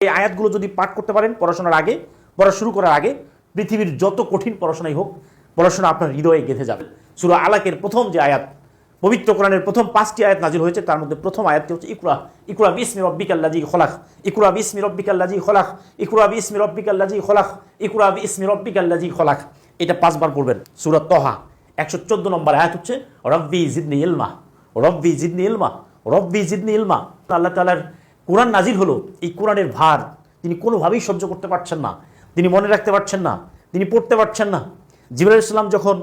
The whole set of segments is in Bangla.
এই আয়াতগুলো যদি পাঠ করতে পারেন পড়াশোনার আগে, পড়া শুরু করার আগে, পৃথিবীর যত কঠিন পড়াশোনাই হোক, পড়াশোনা আপনার হৃদয়ে গেঁথে যাবে। সূরা আলাকের প্রথম যে আয়াত, পবিত্র কোরআনের প্রথম 5টি আয়াত নাজিল হয়েছে, তার মধ্যে প্রথম আয়াতটি হচ্ছে ইকরা ইকরা বিসমি রব্বিকাল্লাযী খলাক, ইকরা বিসমি রব্বিকাল্লাযী খলাক, ইকরা বিসমি রব্বিকাল্লাযী খলাক, ইকরা বিসমি রব্বিকাল্লাযী খলাক। এটা 5 বার পড়বেন। সূরা তহা 114 নম্বর আয়াত হচ্ছে রব্বি জিদনি ইলমা, রব্বি জিদনি ইলমা, রব্বি জিদনি ইলমা। আল্লাহ তাআলার কোরআন নাজিল হলো, এই কোরআনের ভার তিনি কোনোভাবেই সহ্য করতে পারছেন না, তিনি মনে রাখতে পারছেন না, তিনি পড়তে পারছেন না। জিবরাইল আলাইহিস সালাম যখন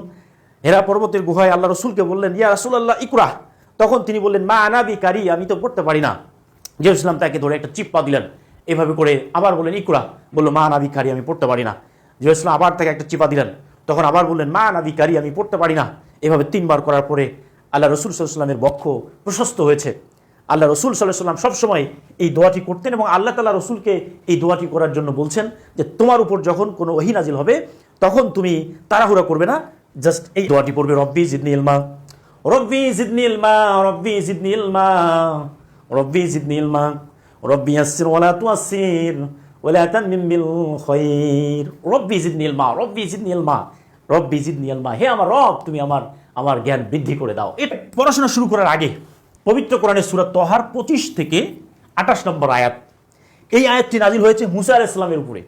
হেরা পর্বতের গুহায় আল্লাহ রসুলকে বললেন, ইয়া রাসূলুল্লাহ ইকরা, তখন তিনি বললেন, মা আনা বিকারি, আমি তো পড়তে পারি না। জিবরাইল সালাম তাকে ধরে একটা চিপ্পা দিলেন, এভাবে করে আবার বললেন ইকরা, বললো মা আনা বিকারি, আমি পড়তে পারি না। জিবরাইল সালাম আবার তাকে একটা চিপা দিলেন, তখন আবার বললেন মা আনা বিকারি, আমি পড়তে পারি না। এভাবে 3 বার করার পরে আল্লাহ রসুল সাল্লাল্লাহু আলাইহি ওয়াসাল্লামের বক্ষ প্রশস্ত হয়েছে। আল্লাহ রসুল সাল্লাল্লাহু আলাইহি ওয়াসাল্লাম সবসময় এই দোয়াটি করতেন এবং আল্লাহ তাআলা রসুলকে এই দোয়াটি করার জন্য বলছেন যে তোমার উপর যখন কোনো ওহী নাজিল হবে তখন তুমি তাড়াহুড়া করবে না, জাস্ট এই দোয়াটি পড়বে, রব্বি জিদনি ইলমা, রব্বি জিদনি ইলমা, রব্বি জিদনি ইলমা, রব্বি জিদনি ইলমা, রব্বি ইয়াসসির ওয়ালা তুয়াসসির ওয়ালা তামিম বিল খায়র, রব্বি জিদনি ইলমা, রব্বি জিদনি ইলমা, রব্বি জিদনি ইলমা। হে আমার রব, তুমি আমার জ্ঞান বৃদ্ধি করে দাও। এটা পড়াশোনা শুরু করার আগে পবিত্র কোরআনের সূরা তহার 25 থেকে 28 নম্বর আয়াত, এই আয়াতটি নাজিল হয়েছে মুসা আলাইহিস সালামের উপরে।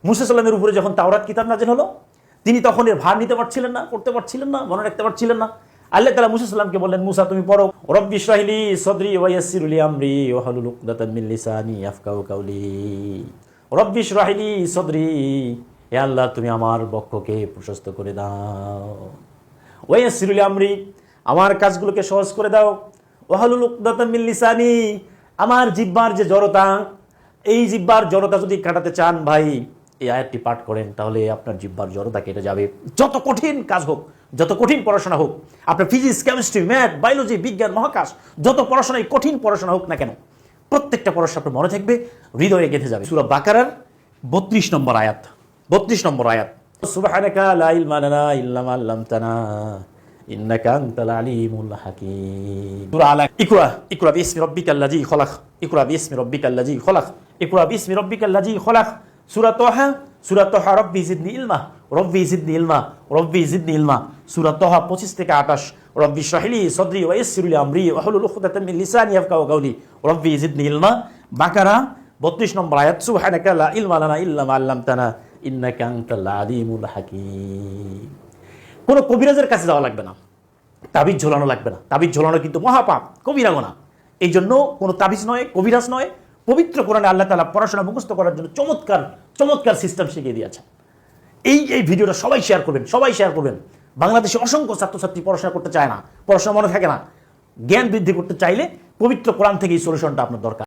মুসা সালামের উপরে যখন তাওরাত কিতাব নাজিল হলো, তিনি তখন এর ভার নিতে পারছিলেন না, করতে পারছিলেন না, মনে রাখতে পারছিলেন না। আল্লাহ তাআলা মুসা সালামকে বললেন, মুসা তুমি পড়ো, রব্বি ইশরাহ লি সাদরি ওয়া ইয়াসসির লি আমরি ওয়াহলুল উকদাতাম মিন লিসানি ইয়াফকাহু কাওলি, রব্বি ইশরাহ লি সাদরি, হে আল্লাহ তুমি আমার বক্ষকে প্রশস্ত করে দাও, ওয়া ইয়াসসির লি আমরি, আমার কাজগুলোকে সহজ করে দাও, ওয়াহলুল উকদাতাম মিন লিসানি, আমার জিহ্বার যে জড়তা, এই জিহ্বার জড়তা যদি কাটাতে চান ভাই, এই আয়াতটি পাঠ করেন, তাহলে আপনার জিহ্বার জড়তা কেটে যাবে। যত কঠিন কাজ হোক, যত কঠিন পড়াশোনা হোক, আপনার ফিজিক্স, কেমিস্ট্রি, ম্যাথ, বায়োলজি, বিজ্ঞান, মহাকাশ, যত পড়াশোনায় কঠিন পড়াশোনা হোক না কেন, প্রত্যেকটা পড়াশোনা আপনার মনে থাকবে, হৃদয়ে গেঁথে যাবে। সূরা বাকারার 32 নম্বর আয়াত, 32 নম্বর আয়াত, সুবহানাকা লা ইলমা লানা ইল্লা মা আল্লামতানা ইন্নাকা আনতাল আলিমুল হাকীম। সূরা আলাক, ইকরা ইকরা বিসমি রব্বিকাল্লাযী খলাক, ইকরা বিসমি রব্বিকাল্লাযী খলাক, ইকরা বিসমি রব্বিকাল্লাযী খলাক। সূরা তহা রব্বি জিদনি ইলমা, রব্বি জিদনি ইলমা, রব্বি জিদনি ইলমা। সূরা তহা 25 থেকে 28, রব্বি ইশরাহ লি সাদরি ওয়া ইয়াসসির লি আমরি ওয়াহলুল উকদাতাম মিন লিসানি ইয়াফকাহু কাওলি, রব্বি জিদনি ইলমা। বাকারা 32 নম্বর আয়াত, সুবহানাকা লা ইলমা লানা ইল্লা মা আল্লামতানা ইন্নাকা আনতাল আলিমুল হাকীম। কোনো কবিরাজের কাছে যাওয়া লাগবে না, তাবিজ ঝোলানো লাগবে না। তাবিজ ঝোলানো কিন্তু মহাপাপ, কবিরা গুনাহ। এই জন্য কোনো তাবিজ নয়, কবিরাজ নয়, পবিত্র কোরআনে আল্লাহ তাআলা পড়াশোনা মুখস্থ করার জন্য চমৎকার সিস্টেম শিখিয়ে দিয়েছেন। এই ভিডিওটা সবাই শেয়ার করবেন, সবাই শেয়ার করবেন। বাংলাদেশে অসংখ্য ছাত্রছাত্রী পড়াশোনা করতে চায় না, পড়াশোনা মনে থাকে না। জ্ঞান বৃদ্ধি করতে চাইলে পবিত্র কোরআন থেকে এই সলিউশনটা আপনার দরকার।